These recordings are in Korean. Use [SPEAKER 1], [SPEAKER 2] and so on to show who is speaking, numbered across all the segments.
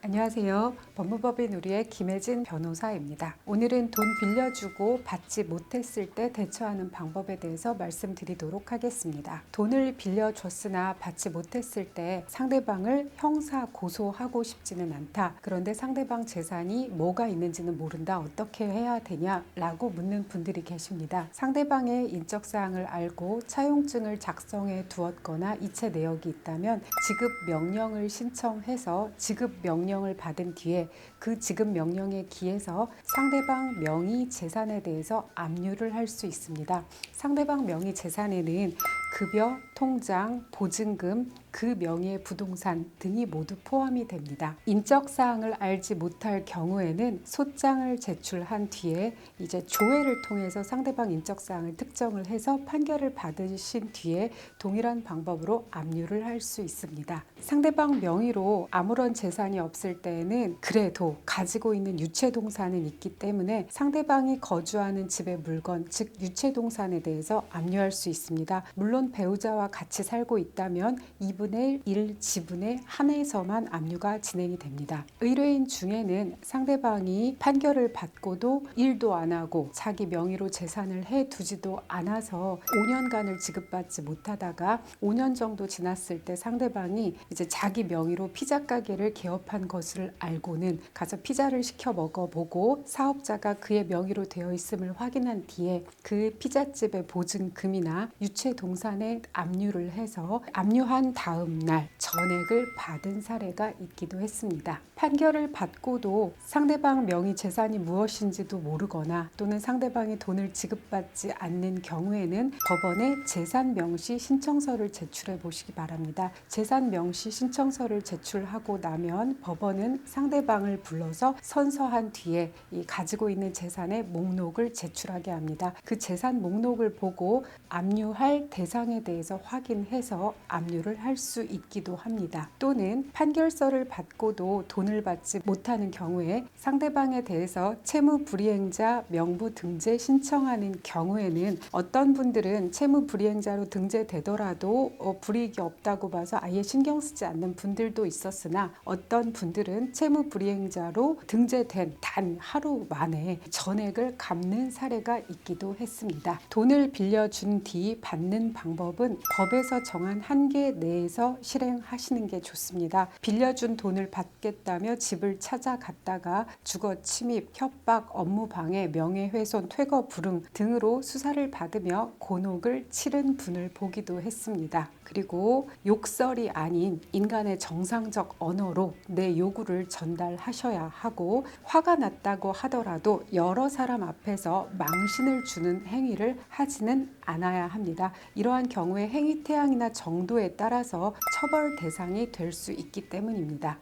[SPEAKER 1] 안녕하세요. 법무법인 우리의 김혜진 변호사입니다. 오늘은 돈 빌려주고 받지 못했을 때 대처하는 방법에 대해서 말씀드리도록 하겠습니다. 돈을 빌려줬으나 받지 못했을 때 상대방을 형사 고소하고 싶지는 않다. 그런데 상대방 재산이 뭐가 있는지는 모른다. 어떻게 해야 되냐라고 묻는 분들이 계십니다. 상대방의 인적사항을 알고 차용증을 작성해 두었거나 이체 내역이 있다면 지급 명령을 신청해서 지급 명령을 받은 뒤에 그 지급 명령에 기해서 상대방 명의 재산에 대해서 압류를 할 수 있습니다. 상대방 명의 재산에는 급여, 통장, 보증금, 그 명의의 부동산 등이 모두 포함이 됩니다. 인적사항을 알지 못할 경우에는 소장을 제출한 뒤에 이제 조회를 통해서 상대방 인적사항을 특정을 해서 판결을 받으신 뒤에 동일한 방법으로 압류를 할 수 있습니다. 상대방 명의로 아무런 재산이 없을 때에는 그래도 가지고 있는 유체동산은 있기 때문에 상대방이 거주하는 집의 물건, 즉 유체동산에 대해서 압류할 수 있습니다. 물론 배우자와 같이 살고 있다면 2분의 1 지분의 한에서만 압류가 진행이 됩니다. 의뢰인 중에는 상대방이 판결을 받고도 일도 안 하고 자기 명의로 재산을 해두지도 않아서 5년간을 지급받지 못하다가 5년 정도 지났을 때 상대방이 이제 자기 명의로 피자 가게를 개업한 것을 알고는 가서 피자를 시켜 먹어보고 사업자가 그의 명의로 되어 있음을 확인한 뒤에 그 피자집의 보증금이나 유체동산에 압류를 해서 압류한 다음 날 전액을 받은 사례가 있기도 했습니다. 판결을 받고도 상대방 명의 재산이 무엇인지도 모르거나 또는 상대방이 돈을 지급받지 않는 경우에는 법원에 재산 명시 신청서를 제출해 보시기 바랍니다. 재산 명시 신청서를 제출하고 나면 법원은 상대방을 불러서 선서한 뒤에 이 가지고 있는 재산의 목록을 제출하게 합니다. 그 재산 목록을 보고 압류할 대상에 대해서 확인해서 압류를 할 수 있기도 합니다. 또는 판결서를 받고도 돈을 받지 못하는 경우에 상대방에 대해서 채무불이행자 명부 등재 신청하는 경우에는 어떤 분들은 채무불이행자로 등재되더라도 불이익이 없다고 봐서 아예 신경 쓰지 않는 분들도 있었으나 어떤 분들은 채무불이행자로 등재된 단 하루 만에 전액을 갚는 사례가 있기도 했습니다. 돈을 빌려준 뒤 받는 방법은 법에서 정한 한계 내에서 실행하시는 게 좋습니다. 빌려준 돈을 받겠다며 집을 찾아갔다가 주거 침입, 협박, 업무 방해, 명예훼손, 퇴거 불응 등으로 수사를 받으며 곤혹을 치른 분을 보기도 했습니다. 그리고 욕설이 아닌 인간의 정상적 언어로 내 요구를 전달하셔야 하고 화가 났다고 하더라도 여러 사람 앞에서 망신을 주는 행위를 하지는 않아야 합니다. 이러한 경우에 행위 태양이나 정도에 따라서 처벌 대상이 될 수 있기 때문입니다.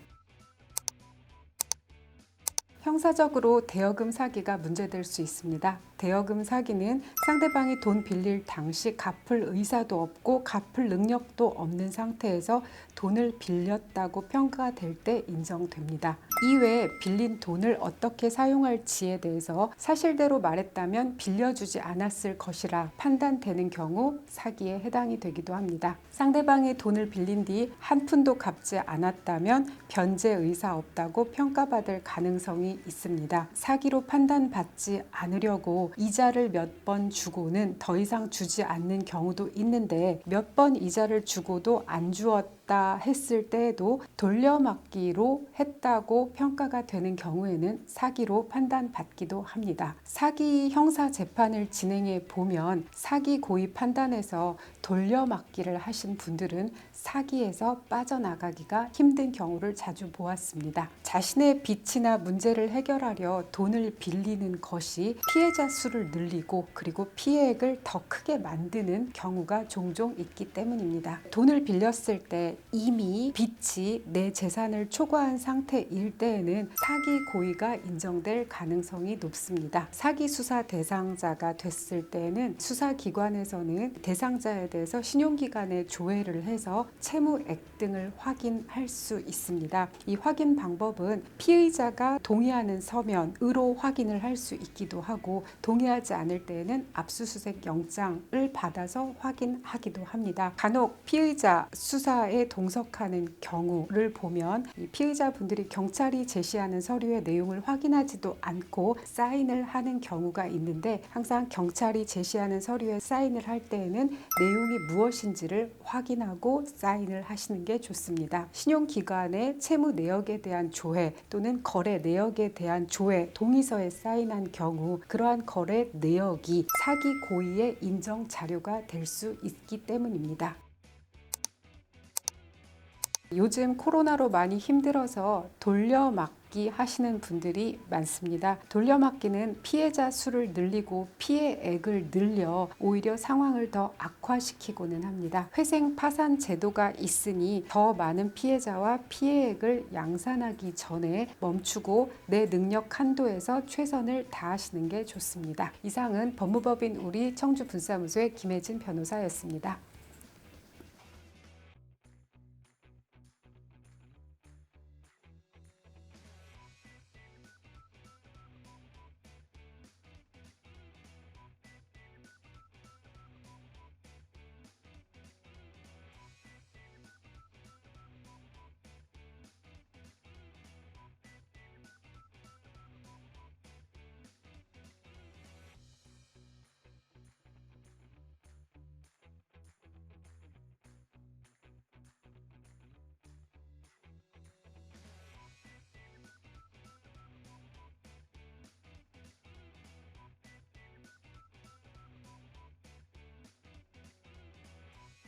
[SPEAKER 1] 형사적으로 대여금 사기가 문제될 수 있습니다. 대여금 사기는 상대방이 돈 빌릴 당시 갚을 의사도 없고 갚을 능력도 없는 상태에서 돈을 빌렸다고 평가될 때 인정됩니다. 이외에 빌린 돈을 어떻게 사용할지에 대해서 사실대로 말했다면 빌려주지 않았을 것이라 판단되는 경우 사기에 해당이 되기도 합니다. 상대방이 돈을 빌린 뒤 한 푼도 갚지 않았다면 변제 의사 없다고 평가받을 가능성이 있습니다. 사기로 판단받지 않으려고 이자를 몇 번 주고는 더 이상 주지 않는 경우도 있는데 몇 번 이자를 주고도 안 주었다 했을 때에도 돌려막기로 했다고 평가가 되는 경우에는 사기로 판단받기도 합니다. 사기 형사 재판을 진행해 보면 사기 고의 판단에서 돌려막기를 하신 분들은 사기에서 빠져나가기가 힘든 경우를 자주 보았습니다. 자신의 빚이나 문제를 해결하려 돈을 빌리는 것이 피해자 수를 늘리고 그리고 피해액을 더 크게 만드는 경우가 종종 있기 때문입니다. 돈을 빌렸을 때 이미 빚이 내 재산을 초과한 상태일 때에는 사기 고의가 인정될 가능성이 높습니다. 사기 수사 대상자가 됐을 때에는 수사기관에서는 대상자에 대해서 신용기관에 조회를 해서 채무액 등을 확인할 수 있습니다. 이 확인 방법은 피의자가 동의하는 서면으로 확인을 할 수 있기도 하고 동의하지 않을 때에는 압수수색 영장을 받아서 확인하기도 합니다. 간혹 피의자 수사에 경찰에 동석하는 경우를 보면 이 피의자분들이 경찰이 제시하는 서류의 내용을 확인하지도 않고 사인을 하는 경우가 있는데, 항상 경찰이 제시하는 서류에 사인을 할 때에는 내용이 무엇인지를 확인하고 사인을 하시는 게 좋습니다. 신용기관의 채무 내역에 대한 조회 또는 거래 내역에 대한 조회 동의서에 사인한 경우 그러한 거래 내역이 사기 고의의 인정 자료가 될 수 있기 때문입니다. 요즘 코로나로 많이 힘들어서 돌려막기 하시는 분들이 많습니다. 돌려막기는 피해자 수를 늘리고 피해액을 늘려 오히려 상황을 더 악화시키고는 합니다. 회생 파산 제도가 있으니 더 많은 피해자와 피해액을 양산하기 전에 멈추고 내 능력 한도에서 최선을 다하시는 게 좋습니다. 이상은 법무법인 우리 청주분사무소의 김혜진 변호사였습니다.